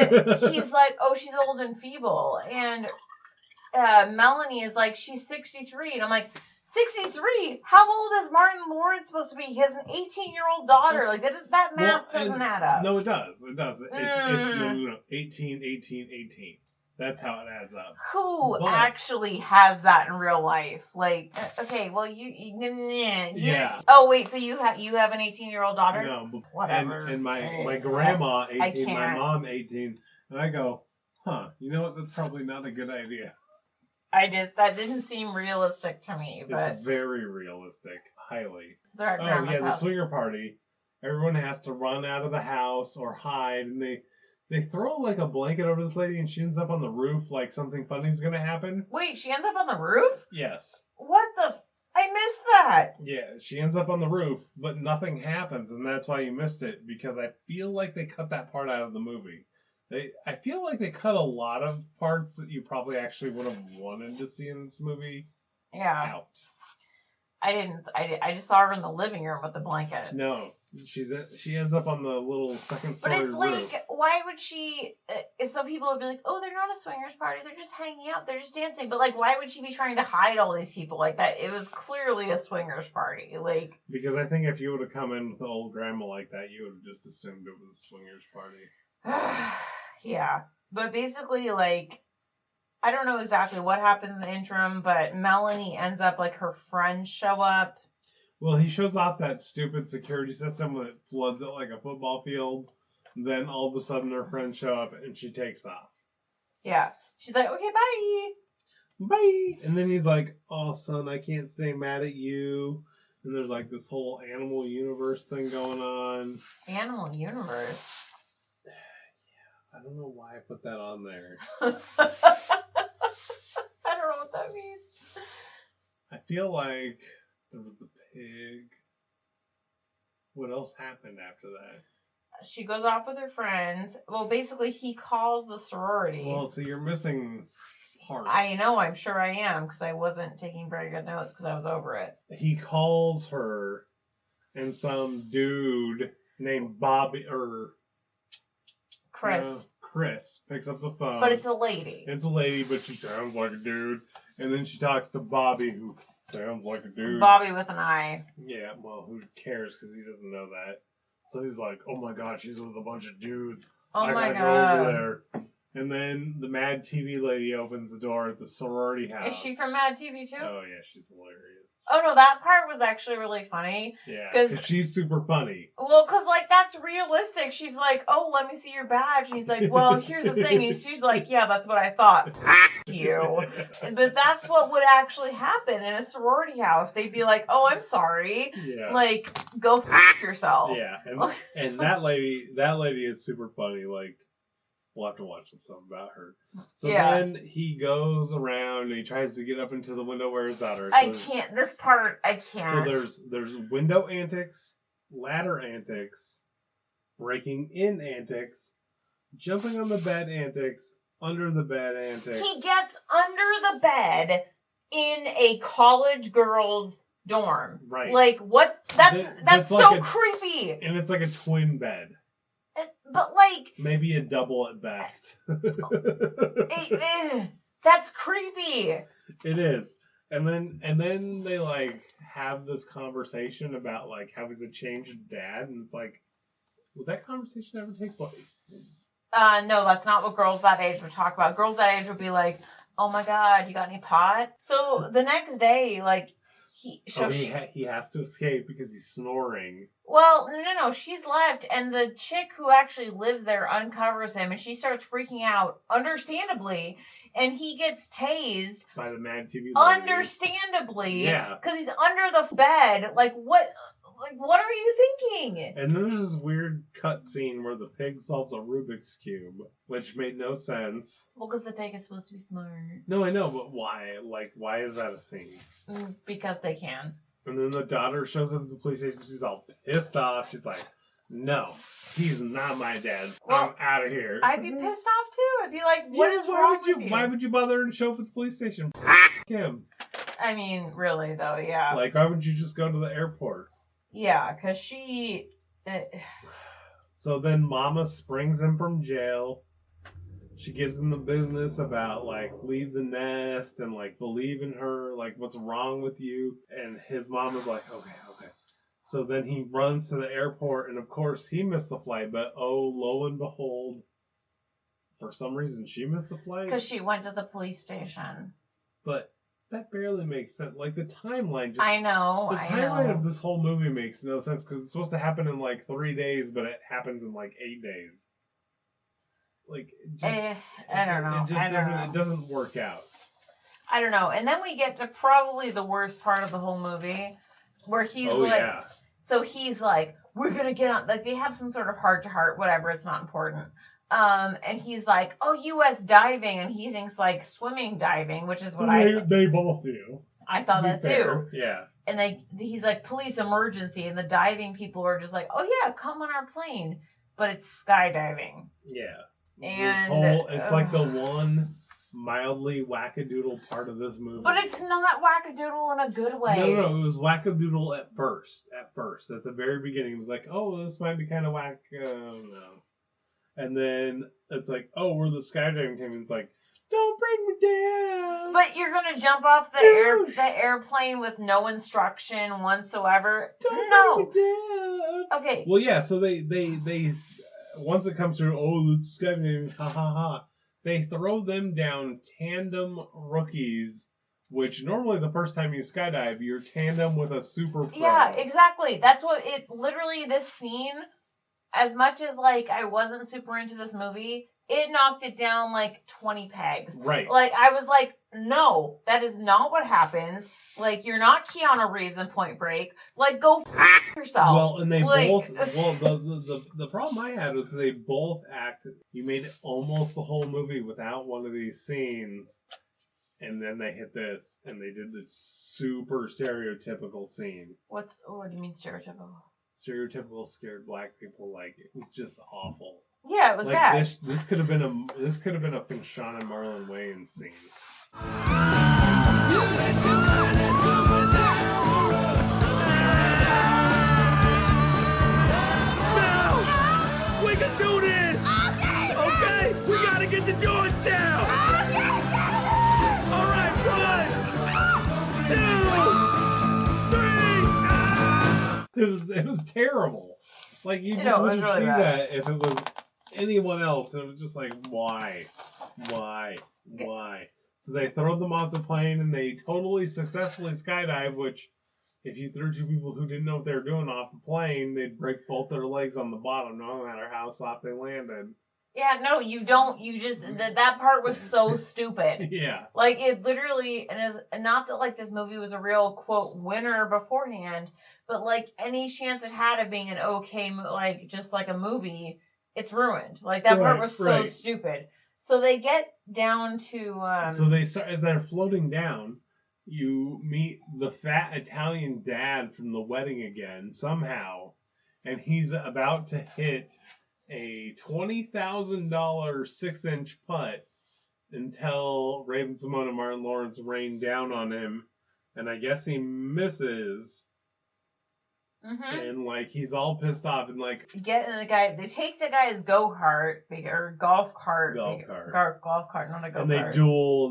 he's like, oh, she's old and feeble. And Melanie is like, she's 63. And I'm like, 63? How old is Martin Lawrence supposed to be? He has an 18-year-old daughter. Like, that math doesn't add up. No, it does. It's 18, 18. That's how it adds up. Who actually has that in real life? Like, okay, well, yeah. Oh wait, so you have an 18-year-old daughter? No, whatever. And my grandma 18, my mom 18, and I go, you know what? That's probably not a good idea. That didn't seem realistic to me, but it's very realistic, highly. So they're at grandma's the house. swinger party. Everyone has to run out of the house or hide, and they throw like a blanket over this lady and she ends up on the roof like something funny's gonna happen. Wait, she ends up on the roof? Yes. What the... I missed that! Yeah, she ends up on the roof, but nothing happens, and that's why you missed it, because I feel like they cut that part out of the movie. I feel like they cut a lot of parts that you probably actually would have wanted to see in this movie out. I just saw her in the living room with the blanket. No. She ends up on the little second story roof. But it's like, why would she... so people would be like, oh, they're not a swingers party. They're just hanging out. They're just dancing. But, like, why would she be trying to hide all these people like that? It was clearly a swingers party. Like... Because I think if you would have come in with the old grandma like that, you would have just assumed it was a swingers party. Yeah. But basically, like... I don't know exactly what happens in the interim, but Melanie ends up, like, her friends show up. Well, he shows off that stupid security system that floods it like a football field. Then all of a sudden her friends show up and she takes off. Yeah. She's like, okay, bye. Bye. And then he's like, oh, son, I can't stay mad at you. And there's like this whole animal universe thing going on. Animal universe? Yeah. I don't know why I put that on there. I don't know what that means. I feel like there was the pig. What else happened after that? She goes off with her friends. Well, basically, he calls the sorority. Well, so you're missing parts. I know, I'm sure I am, because I wasn't taking very good notes because I was over it. He calls her, and some dude named Bobby, or... Chris picks up the phone. But it's a lady. It's a lady, but she sounds like a dude. And then she talks to Bobby, who sounds like a dude. Bobby with an I. Yeah, well, who cares, because he doesn't know that. So he's like, oh my god, she's with a bunch of dudes. Oh my god. I gotta go over there. And then the Mad TV lady opens the door at the sorority house. Is she from Mad TV too? Oh yeah, she's hilarious. Oh no, that part was actually really funny. Yeah, because she's super funny. Well, because like that's realistic. She's like, oh, let me see your badge. And he's like, well, here's the thing. And she's like, yeah, that's what I thought. You. But that's what would actually happen in a sorority house. They'd be like, oh, I'm sorry. Yeah. Like, go f*** yourself. Yeah, and that lady is super funny. Like, we'll have to watch something about her. So then he goes around and he tries to get up into the window where it's at her. So I can't. This part, I can't. So there's window antics, ladder antics, breaking in antics, jumping on the bed antics, under the bed antics. He gets under the bed in a college girl's dorm. Right. Like, what? That's so like creepy. And it's like a twin bed. But, like... Maybe a double at best. That's creepy. It is. And then they, like, have this conversation about, like, how he's a changed dad. And it's like, would that conversation ever take place? No, that's not what girls that age would talk about. Girls that age would be like, oh my god, you got any pot? So the next day, like, he has to escape because he's snoring. Well, no, she's left, and the chick who actually lives there uncovers him, and she starts freaking out, understandably, and he gets tased. By the Mad TV lady. Understandably. Yeah. Because he's under the bed. Like, what are you thinking? And then there's this weird cut scene where the pig solves a Rubik's Cube, which made no sense. Well, because the pig is supposed to be smart. No, I know, but why? Like, why is that a scene? Because they can. And then the daughter shows up at the police station. She's all pissed off. She's like, no, he's not my dad. Well, I'm out of here. I'd be pissed off, too. I'd be like, what is wrong with you? Why would you bother to show up at the police station? Him. I mean, really, though, yeah. Like, why would you just go to the airport? Yeah, because she... So then Mama springs him from jail. She gives him the business about, like, leave the nest and, like, believe in her. Like, what's wrong with you? And his mom is like, okay. So then he runs to the airport, and of course he missed the flight. But, oh, lo and behold, for some reason she missed the flight. Because she went to the police station. But... that barely makes sense. Like, the timeline just... I know. The timeline of this whole movie makes no sense, because it's supposed to happen in, like, 3 days, but it happens in, like, 8 days. Like, it just... I don't know. It doesn't work out. I don't know. And then we get to probably the worst part of the whole movie, where he's Yeah. So he's like, we're going to get on... Like, they have some sort of heart-to-heart, whatever, it's not important. And he's like, oh, U.S. diving, and he thinks, like, swimming diving, which is what They both do. I thought that, too. Yeah. And he's like, police emergency, and the diving people are just like, oh, yeah, come on our plane. But it's skydiving. Yeah. And... it's like the one mildly wackadoodle part of this movie. But it's not wackadoodle in a good way. No, it was wackadoodle at first. At the very beginning, it was like, oh, this might be kind of whack. No. And then it's like, oh, we're the skydiving team. And it's like, don't bring me down. But you're gonna jump off the airplane with no instruction whatsoever. Don't bring me down. Okay. Well, yeah. So they once it comes through, oh, the skydiving, ha ha ha. They throw them down tandem rookies, which normally the first time you skydive, you're tandem with a super pro. Yeah, exactly. That's what it literally. This scene. As much as, like, I wasn't super into this movie, it knocked it down, like, 20 pegs. Right. Like, I was like, no, that is not what happens. Like, you're not Keanu Reeves in Point Break. Like, go f*** yourself. Well, and they both... Well, the problem I had was they both acted... You made almost the whole movie without one of these scenes, and then they hit this, and they did this super stereotypical scene. What do you mean stereotypical? Stereotypical scared black people, like, it was just awful. Yeah, it was like, bad. This could have been a Sean and Marlon Wayans scene. No! We can do this! Okay! We gotta get to Georgetown! All right, 1, 2, 3, It was terrible. Like, you just wouldn't really see that if it was anyone else. And it was just like, why? So they throw them off the plane, and they totally successfully skydive, which, if you threw two people who didn't know what they were doing off the plane, they'd break both their legs on the bottom, no matter how soft they landed. Yeah, no, you don't. You just... That part was so stupid. Yeah. Like, it literally... And not that, like, this movie was a real, quote, winner beforehand, but, like, any chance it had of being an okay, like, just like a movie, it's ruined. Like, that part was so stupid. So they get down to... So they start... As they're floating down, you meet the fat Italian dad from the wedding again, somehow, and he's about to hit a $20,000 6-inch putt until Raven-Symoné and Martin Lawrence rain down on him and I guess he misses. Mm-hmm. And like he's all pissed off and like They take the guy's go-kart or golf cart, not a go-kart. And they duel,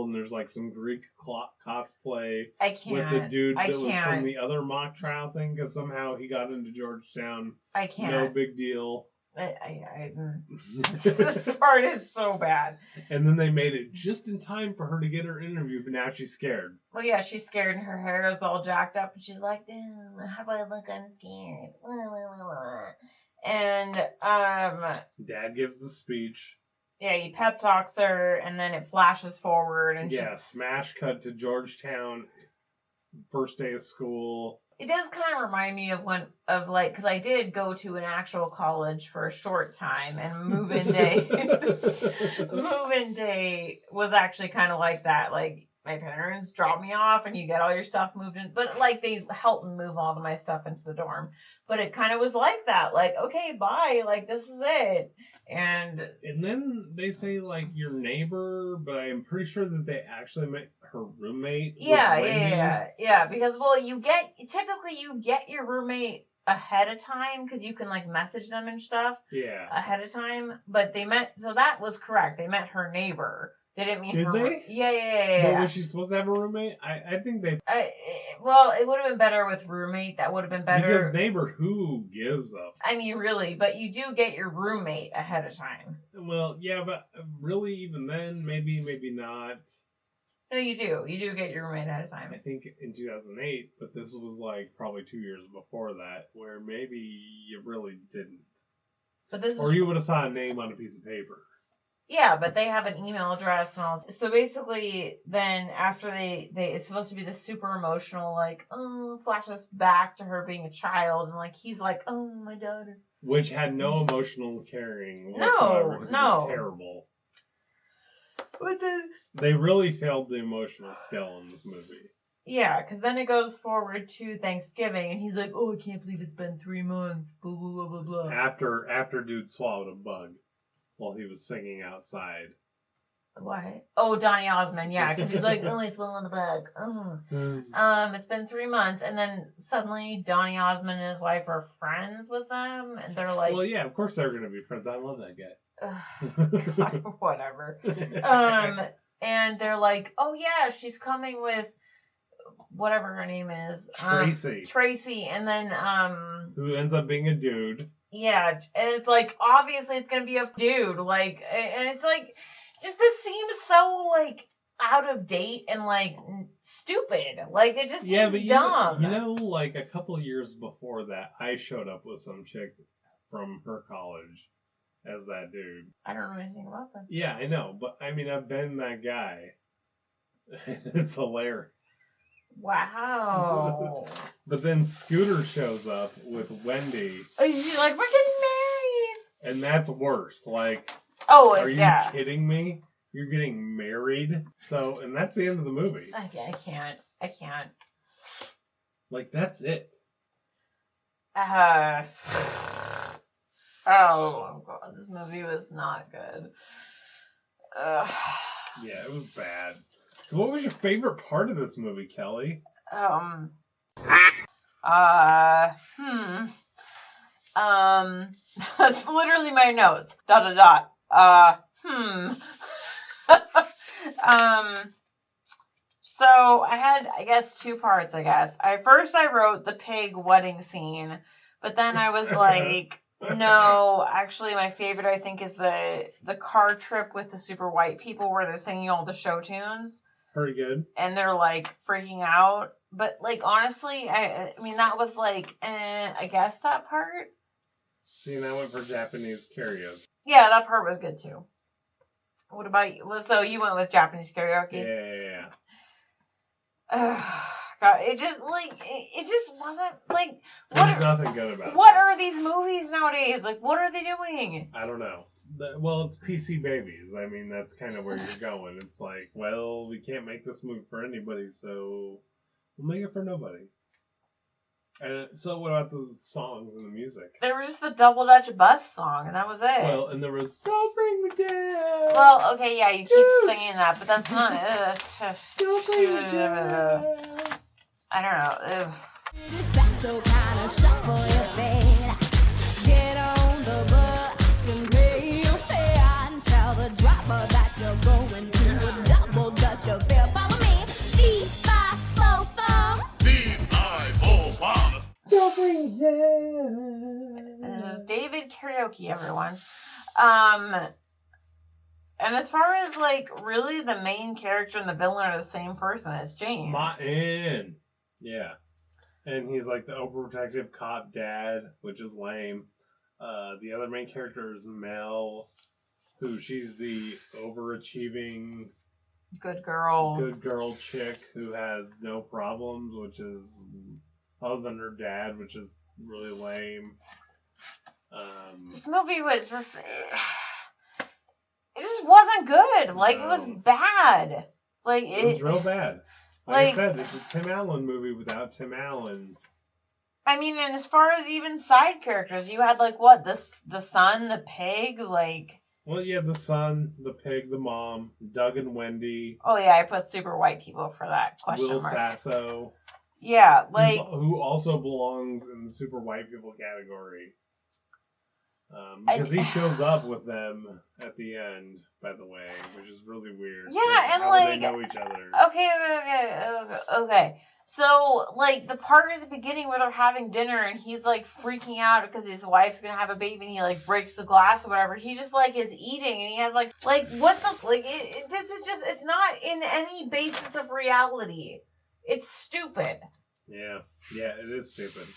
and there's like some Greek cosplay with the dude that was from the other mock trial thing because somehow he got into Georgetown. I can't. No big deal. This part is so bad. And then they made it just in time for her to get her interview, but now she's scared. Well, yeah, she's scared and her hair is all jacked up, and she's like, how do I look? I'm scared. And Dad gives the speech. Yeah, he pep talks her, and then it flashes forward, and smash cut to Georgetown, first day of school. It does kind of remind me because I did go to an actual college for a short time, and move-in day was actually kind of like that. Like, my parents dropped me off, and you get all your stuff moved in, but like they helped me move all of my stuff into the dorm. But it kind of was like that. Like, okay, bye. Like, this is it. And then they say like your neighbor, but I'm pretty sure that they actually meant her roommate. Yeah. Because you get your roommate ahead of time because you can like message them and stuff. Yeah. Ahead of time, but that was correct. They meant her neighbor. They didn't mean her. Did they? Yeah. But was she supposed to have a roommate? I think they. Well, it would have been better with roommate. That would have been better. Because neighbor, who gives a? I mean, really, but you do get your roommate ahead of time. Well, yeah, but really, even then, maybe not. No, you do. You do get your roommate ahead of time. I think in 2008, but this was like probably 2 years before that, where maybe you really didn't. But this. Or you would have saw a name on a piece of paper. Yeah, but they have an email address and all. So basically, then after it's supposed to be the super emotional, like, flashes back to her being a child, and like he's like, oh, my daughter. Which had no emotional caring whatsoever. It was terrible. But then they really failed the emotional skill in this movie. Yeah, because then it goes forward to Thanksgiving, and he's like, oh, I can't believe it's been 3 months, blah, blah, blah, blah, blah. After dude swallowed a bug while he was singing outside. What? Oh, Donny Osmond, yeah, because he's like, oh, I swallowed the bug. It's been 3 months, and then suddenly Donny Osmond and his wife are friends with them, and they're like... Well, yeah, of course they're going to be friends. I love that guy. God, whatever. And they're like, oh, yeah, she's coming with whatever her name is. Tracy, and then... who ends up being a dude. Yeah, and it's like, obviously it's going to be a dude, like, and it's like... Just this seems so, like, out of date and, like, stupid. Like, it just seems dumb. You know, like, a couple of years before that, I showed up with some chick from her college as that dude. I don't know anything about that. Yeah, I know. But, I mean, I've been that guy. It's hilarious. Wow. But then Scooter shows up with Wendy. Oh, she's like, we're getting married. And that's worse. Like... Oh, are you kidding me? You're getting married? So, and that's the end of the movie. I can't. Like, that's it. Oh, God. This movie was not good. Yeah, it was bad. So what was your favorite part of this movie, Kelly? That's literally my notes. ... So I had, I guess, 2 parts, I guess. First I wrote the pig wedding scene, but then I was like, no, actually my favorite, I think, is the car trip with the super white people where they're singing all the show tunes. Pretty good. And they're, like, freaking out. But, like, honestly, I mean, that was, like, I guess that part. See, and I went for Japanese karaoke. Yeah, that part was good, too. What about you? So you went with Japanese karaoke? Yeah. God, it just wasn't, like... There's nothing good about it. What are these movies nowadays? Like, what are they doing? I don't know. Well, it's PC babies. I mean, that's kind of where you're going. It's like, well, we can't make this movie for anybody, so we'll make it for nobody. And so what about the songs and the music? There was just the Double Dutch Bus song, and that was it. Well, and there was Don't Bring Me Down. Well, okay, yeah, you keep singing that, but that's not it. Don't Bring Me Down. I don't know. Ugh. So kind of shuffle your bed. Get on the bus and pay your fare and tell the driver that you're going to a double Dutch affair. Follow me. D-5-4-4. D-I-O-5. This is David Karaoke, everyone. And as far as, like, really the main character and the villain are the same person, it's James. Martin. Yeah. And he's like the overprotective cop dad, which is lame. The other main character is Mel, who she's the overachieving good girl chick who has no problems, which is other than her dad, which is really lame. This movie was just... It just wasn't good. Like, No. it was bad. Like, It was real bad. Like I said, it's a Tim Allen movie without Tim Allen. I mean, and as far as even side characters, you had, like, what? The son, the pig, like... Well, yeah, the son, the pig, the mom, Doug and Wendy. Oh, yeah, I put super white people for that question Will mark. Sasso. Yeah, like... Who also belongs in the super white people category. Because he shows up with them at the end, by the way, which is really weird. Yeah, and how like... they know each other. Okay. So, like, the part at the beginning where they're having dinner and he's, like, freaking out because his wife's gonna have a baby and he, like, breaks the glass or whatever. He just, like, is eating and he has, like, what the... Like, this is just... It's not in any basis of reality. It's stupid. Yeah, it is stupid.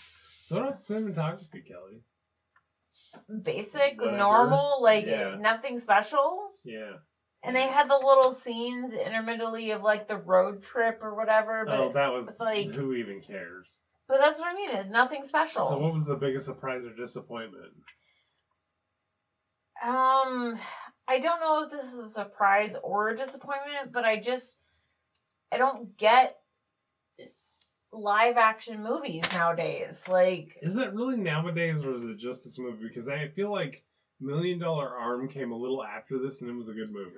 So not cinematography, Kelly. Basic, Whatever. Normal, like, Yeah. Nothing special. Yeah. And they had the little scenes intermittently of, like, the road trip or whatever. But That was like... who even cares? But that's what I mean, it's nothing special. So what was the biggest surprise or disappointment? I don't know if this is a surprise or a disappointment, but I don't get live action movies nowadays. Like, Is it really nowadays or is it just this movie? Because I feel like $1 Million Arm came a little after this and it was a good movie.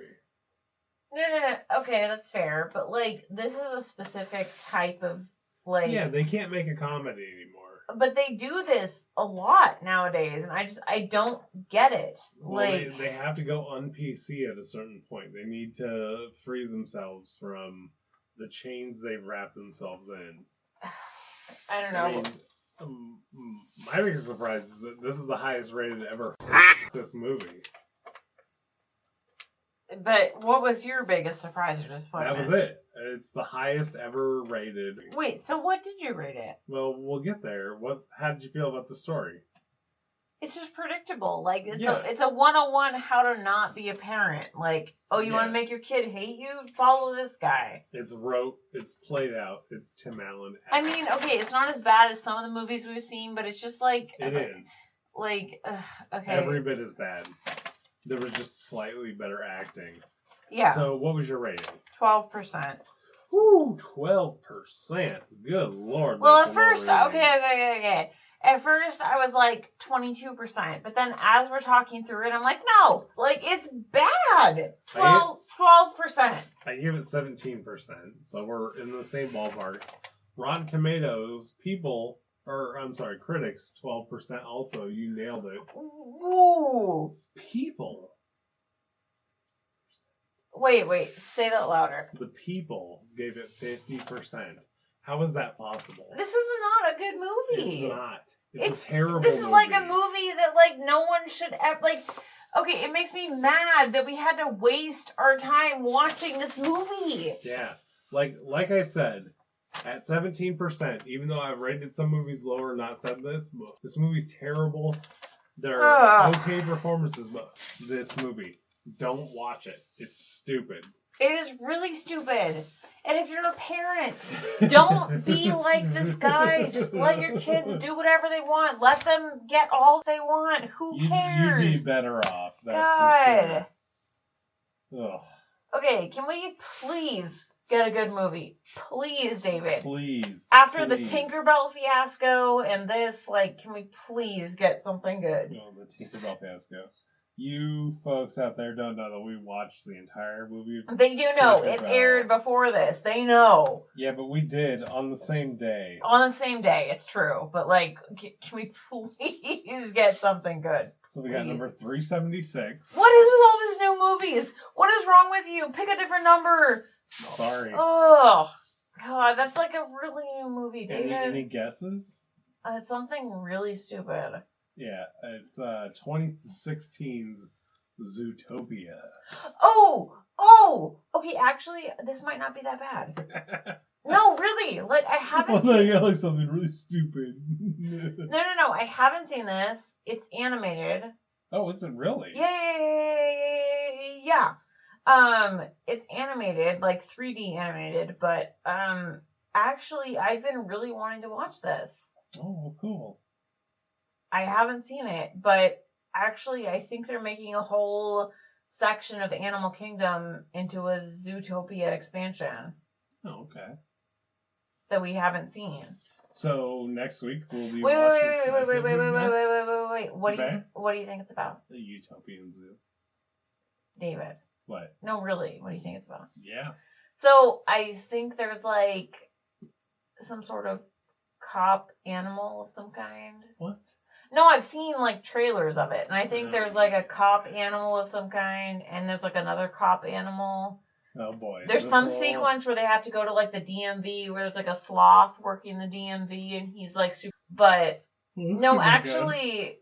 no. Okay, that's fair. But, like, this is a specific type of, like... Yeah, they can't make a comedy anymore. But they do this a lot nowadays, and I don't get it. Well, Like, they have to go un-PC at a certain point. They need to free themselves from the chains they've wrapped themselves in. I don't know. I mean, my biggest surprise is that this is the highest rated ever this movie. But what was your biggest surprise or disappointment? That was it. It's the highest ever rated. Wait, so what did you rate it? Well, we'll get there. How did you feel about the story? It's just predictable. Like, it's Yeah. a 101 how to not be a parent. Like, oh, you want to make your kid hate you? Follow this guy. It's rote. It's played out. It's Tim Allen. I mean, okay, it's not as bad as some of the movies we've seen, but it's just like... It is. Like, okay. Every bit as bad. There was just slightly better acting. Yeah. So what was your rating? 12%. Woo, 12%. Good Lord. Well, that's at a low first, rating. okay. At first, I was like 22%, but then as we're talking through it, I'm like, no, like, it's bad. 12%. I give it 17%, so we're in the same ballpark. Rotten Tomatoes, critics, 12% also. You nailed it. Ooh. People. Wait, say that louder. The people gave it 50%. How is that possible? This is not a good movie. It's not. It's a terrible This is movie. like a movie that, like, no one should ever, like, okay, it makes me mad that we had to waste our time watching this movie. Yeah. Like I said, at 17%, even though I've rated some movies lower and not said this movie's terrible. There are okay performances, but this movie, don't watch it. It's stupid. It is really stupid. And if you're a parent, don't be like this guy. Just let your kids do whatever they want. Let them get all they want. Who cares? You'd be better off. That's God. for sure. Ugh. Okay, can we please get a good movie? Please, David. Please. After the Tinkerbell fiasco and this, like, can we please get something good? Oh, the Tinkerbell fiasco. You folks out there don't know that we watched the entire movie. They do know. It Tinkerbell. aired before this. They know. Yeah, but we did on the same day. On the same day, it's true. But, like, can we please get something good? So we got Please. number 376. What is with all these new movies? What is wrong with you? Pick a different number. Sorry. Oh, God, that's like a really new movie, David. Any guesses? Something really stupid. Yeah, it's 2016's Zootopia. Oh, okay, actually, this might not be that bad. No, really, like, I haven't Well, no, seen... you got like something really stupid. No, I haven't seen this. It's animated. Oh, is it really? Yeah. It's animated, like 3D animated, but, actually, I've been really wanting to watch this. Oh, cool. I haven't seen it, but actually, I think they're making a whole section of Animal Kingdom into a Zootopia expansion Oh, okay. that we haven't seen. So next week we'll be Wait. watching. Wait. What do you think it's about, The Utopian Zoo. David? What? No, really, what do you think it's about? Yeah. So I think there's like some sort of cop animal of some kind. What? No, I've seen like trailers of it, and I think there's like a cop animal of some kind, and there's like another cop animal. Oh boy. There's some sequence where they have to go to like the DMV, where there's like a sloth working the DMV, and he's like super. But no, actually,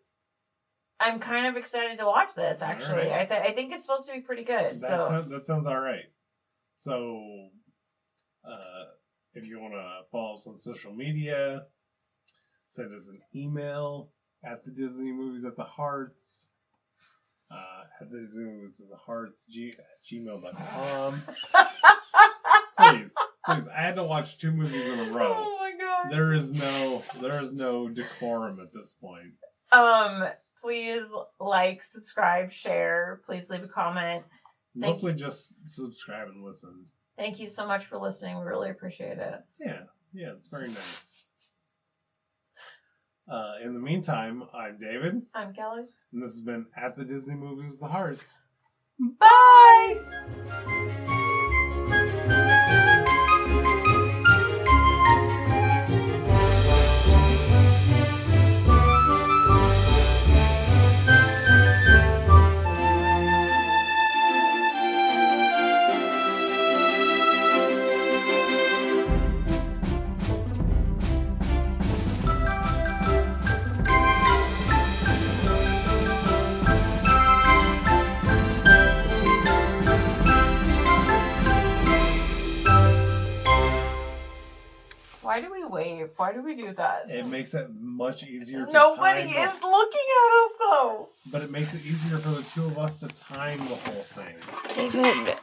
I'm kind of excited to watch this. Actually, Right. I think it's supposed to be pretty good. That sounds all right. So, if you want to follow us on social media, send us an email at the Disney Movies at the Hearts. At the Disney Movies at the Hearts gmail.com. Please, I had to watch 2 movies in a row. Oh my god. There is no decorum at this point. Please like, subscribe, share. Please leave a comment. Mostly just subscribe and listen. Thank you so much for listening. We really appreciate it. Yeah, it's very nice. In the meantime, I'm David, I'm Kelly. and this has been At the Disney Movies with the Hearts. Bye! Why do we wave? Why do we do that? It makes it much easier to Nobody time is looking at us though. But it makes it easier for the 2 of us to time the whole thing. David,